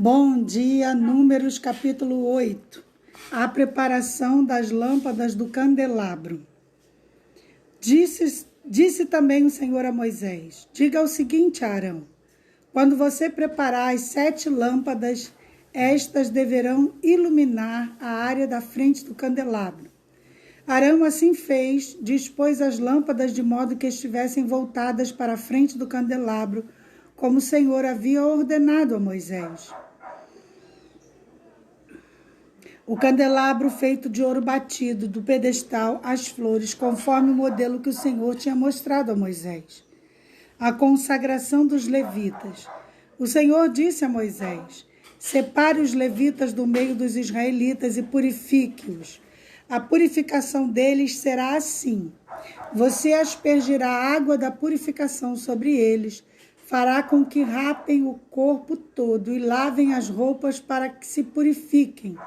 Bom dia, Números capítulo 8. A preparação das lâmpadas do candelabro. Disse também o Senhor a Moisés: diga o seguinte a Arão: quando você preparar as 7 lâmpadas, estas deverão iluminar a área da frente do candelabro. Arão assim fez, dispôs as lâmpadas de modo que estivessem voltadas para a frente do candelabro, como o Senhor havia ordenado a Moisés. O candelabro feito de ouro batido, do pedestal às flores, conforme o modelo que o Senhor tinha mostrado a Moisés. A consagração dos levitas. O Senhor disse a Moisés: separe os levitas do meio dos israelitas e purifique-os. A purificação deles será assim: você aspergirá a água da purificação sobre eles, fará com que rapem o corpo todo e lavem as roupas para que se purifiquem.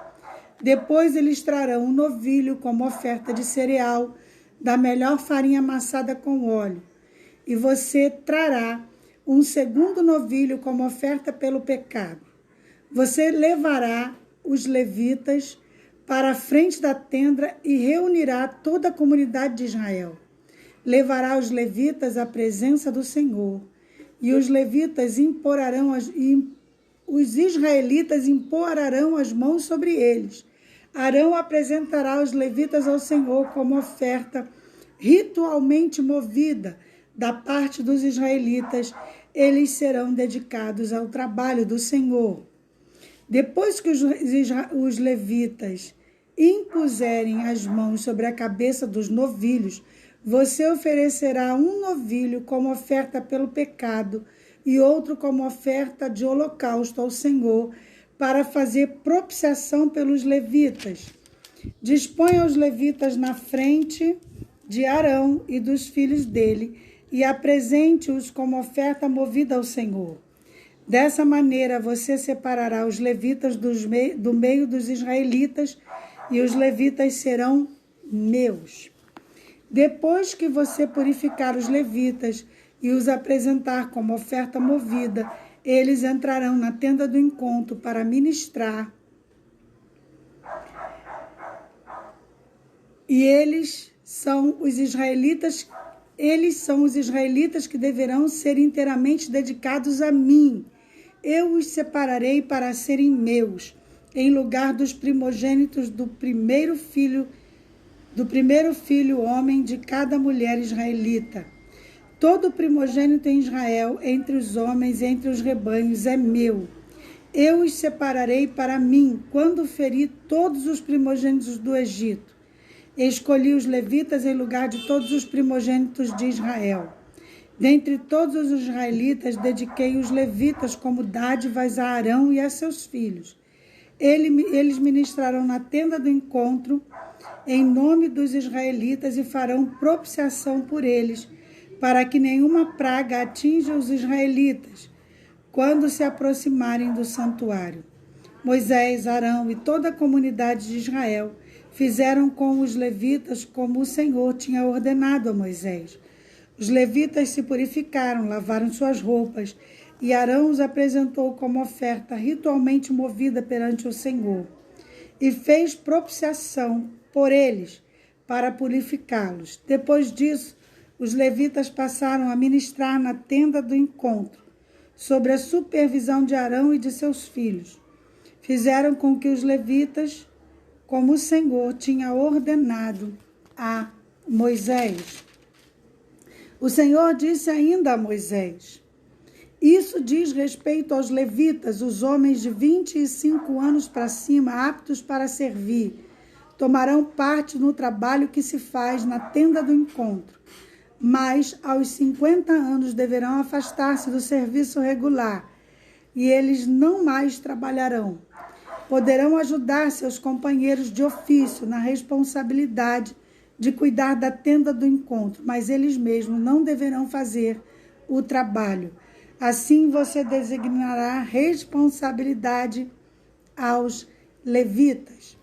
Depois eles trarão um novilho como oferta de cereal, da melhor farinha amassada com óleo. E você trará um segundo novilho como oferta pelo pecado. Você levará os levitas para a frente da tenda e reunirá toda a comunidade de Israel. Levará os levitas à presença do Senhor, e os israelitas imporarão as mãos sobre eles. Arão apresentará os levitas ao Senhor como oferta ritualmente movida da parte dos israelitas. Eles serão dedicados ao trabalho do Senhor. Depois que os levitas impuserem as mãos sobre a cabeça dos novilhos, você oferecerá um novilho como oferta pelo pecado e outro como oferta de holocausto ao Senhor, para fazer propiciação pelos levitas. Disponha os levitas na frente de Arão e dos filhos dele e apresente-os como oferta movida ao Senhor. Dessa maneira, você separará os levitas do meio dos israelitas, e os levitas serão meus. Depois que você purificar os levitas e os apresentar como oferta movida, eles entrarão na tenda do encontro para ministrar. E eles são os israelitas que deverão ser inteiramente dedicados a mim. Eu os separarei para serem meus, em lugar dos primogênitos do primeiro filho homem de cada mulher israelita. Todo primogênito em Israel, entre os homens e entre os rebanhos, é meu. Eu os separarei para mim, quando feri todos os primogênitos do Egito. Escolhi os levitas em lugar de todos os primogênitos de Israel. Dentre todos os israelitas, dediquei os levitas como dádivas a Arão e a seus filhos. Eles ministrarão na tenda do encontro, em nome dos israelitas, e farão propiciação por eles, para que nenhuma praga atinja os israelitas quando se aproximarem do santuário. Moisés, Arão e toda a comunidade de Israel fizeram com os levitas como o Senhor tinha ordenado a Moisés. Os levitas se purificaram, lavaram suas roupas, e Arão os apresentou como oferta ritualmente movida perante o Senhor, e fez propiciação por eles para purificá-los. Depois disso, os levitas passaram a ministrar na tenda do encontro, sob a supervisão de Arão e de seus filhos. Fizeram com que os levitas, como o Senhor tinha ordenado a Moisés. O Senhor disse ainda a Moisés: isso diz respeito aos levitas, os homens de 25 anos para cima, aptos para servir. Tomarão parte no trabalho que se faz na tenda do encontro, mas aos 50 anos deverão afastar-se do serviço regular, e eles não mais trabalharão. Poderão ajudar seus companheiros de ofício na responsabilidade de cuidar da tenda do encontro, mas eles mesmos não deverão fazer o trabalho. Assim você designará responsabilidade aos levitas.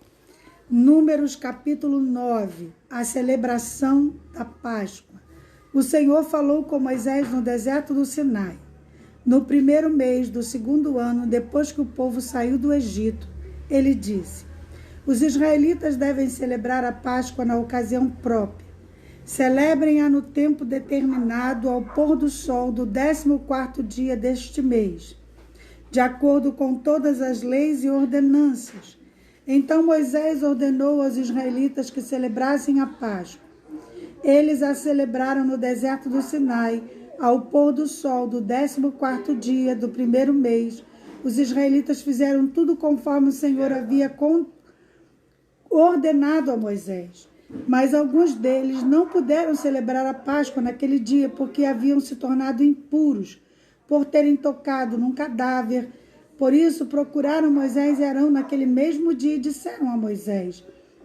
Números capítulo 9, a celebração da Páscoa. O Senhor falou com Moisés no deserto do Sinai. No primeiro mês do segundo ano, depois que o povo saiu do Egito, ele disse: os israelitas devem celebrar a Páscoa na ocasião própria. Celebrem-a no tempo determinado ao pôr do sol do 14º dia deste mês, de acordo com todas as leis e ordenanças. Então Moisés ordenou aos israelitas que celebrassem a Páscoa. Eles a celebraram no deserto do Sinai, ao pôr do sol do 14º dia do primeiro mês. Os israelitas fizeram tudo conforme o Senhor havia ordenado a Moisés. Mas alguns deles não puderam celebrar a Páscoa naquele dia porque haviam se tornado impuros por terem tocado num cadáver. Por isso procuraram Moisés e Arão naquele mesmo dia e disseram a Moisés: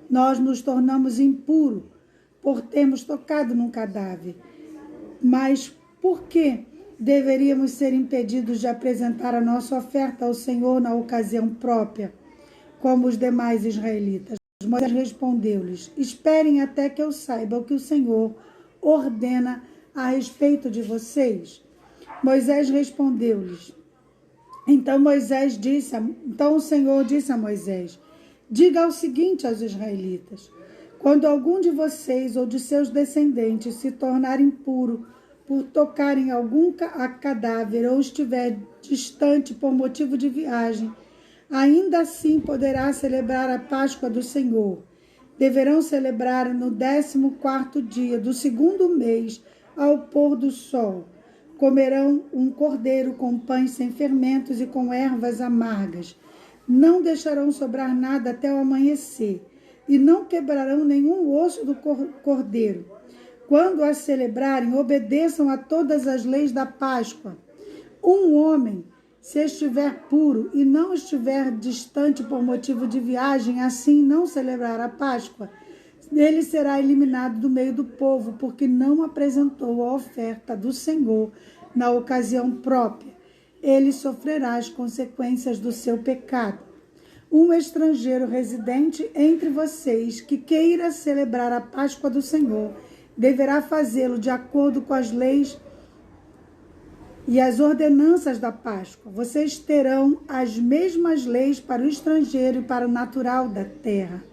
nós nos tornamos impuros por termos tocado num cadáver. Mas por que deveríamos ser impedidos de apresentar a nossa oferta ao Senhor na ocasião própria, como os demais israelitas? Moisés respondeu-lhes: esperem até que eu saiba o que o Senhor ordena a respeito de vocês. Moisés respondeu-lhes: Então o Senhor disse a Moisés: diga o seguinte aos israelitas: quando algum de vocês ou de seus descendentes se tornar impuro por tocar em algum cadáver ou estiver distante por motivo de viagem, ainda assim poderá celebrar a Páscoa do Senhor. Deverão celebrar no 14º dia do segundo mês, ao pôr do sol. Comerão um cordeiro com pães sem fermentos e com ervas amargas. Não deixarão sobrar nada até o amanhecer, e não quebrarão nenhum osso do cordeiro. Quando a celebrarem, obedeçam a todas as leis da Páscoa. Um homem, se estiver puro e não estiver distante por motivo de viagem, assim não celebrar a Páscoa, ele será eliminado do meio do povo, porque não apresentou a oferta do Senhor na ocasião própria. Ele sofrerá as consequências do seu pecado. Um estrangeiro residente entre vocês que queira celebrar a Páscoa do Senhor deverá fazê-lo de acordo com as leis e as ordenanças da Páscoa. Vocês terão as mesmas leis para o estrangeiro e para o natural da terra.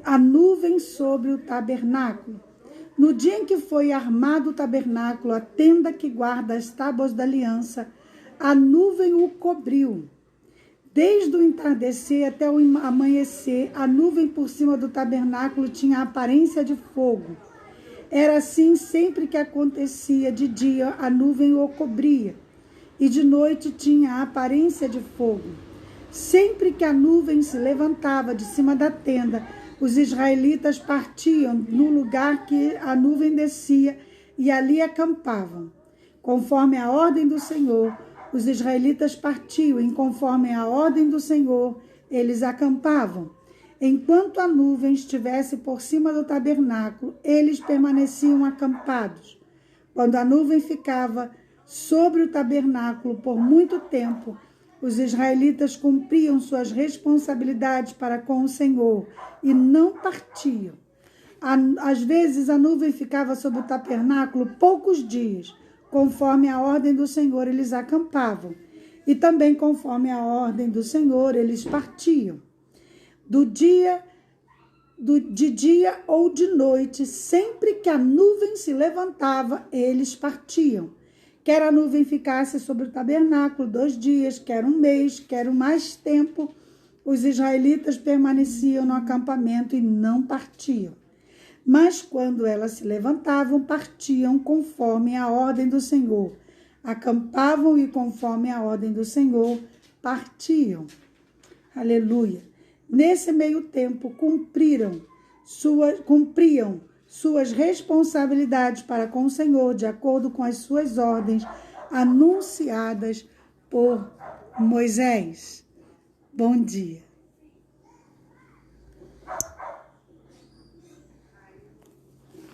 A nuvem sobre o tabernáculo. No dia em que foi armado o tabernáculo, a tenda que guarda as tábuas da aliança, a nuvem o cobriu. Desde o entardecer até o amanhecer, a nuvem por cima do tabernáculo tinha a aparência de fogo. Era assim sempre que acontecia. De dia a nuvem o cobria, e de noite tinha a aparência de fogo. Sempre que a nuvem se levantava de cima da tenda, os israelitas partiam no lugar que a nuvem descia e ali acampavam. Conforme a ordem do Senhor, os israelitas partiam, e conforme a ordem do Senhor, eles acampavam. Enquanto a nuvem estivesse por cima do tabernáculo, eles permaneciam acampados. Quando a nuvem ficava sobre o tabernáculo por muito tempo, os israelitas cumpriam suas responsabilidades para com o Senhor e não partiam. Às vezes a nuvem ficava sobre o tabernáculo poucos dias. Conforme a ordem do Senhor, eles acampavam. E também conforme a ordem do Senhor, eles partiam. De dia ou de noite, sempre que a nuvem se levantava, eles partiam. Quer a nuvem ficasse sobre o tabernáculo 2 dias, quer 1 mês, quer mais tempo, os israelitas permaneciam no acampamento e não partiam. Mas quando elas se levantavam, partiam conforme a ordem do Senhor. Acampavam e conforme a ordem do Senhor, partiam. Aleluia. Nesse meio tempo, cumpriam suas responsabilidades para com o Senhor, de acordo com as suas ordens anunciadas por Moisés. Bom dia.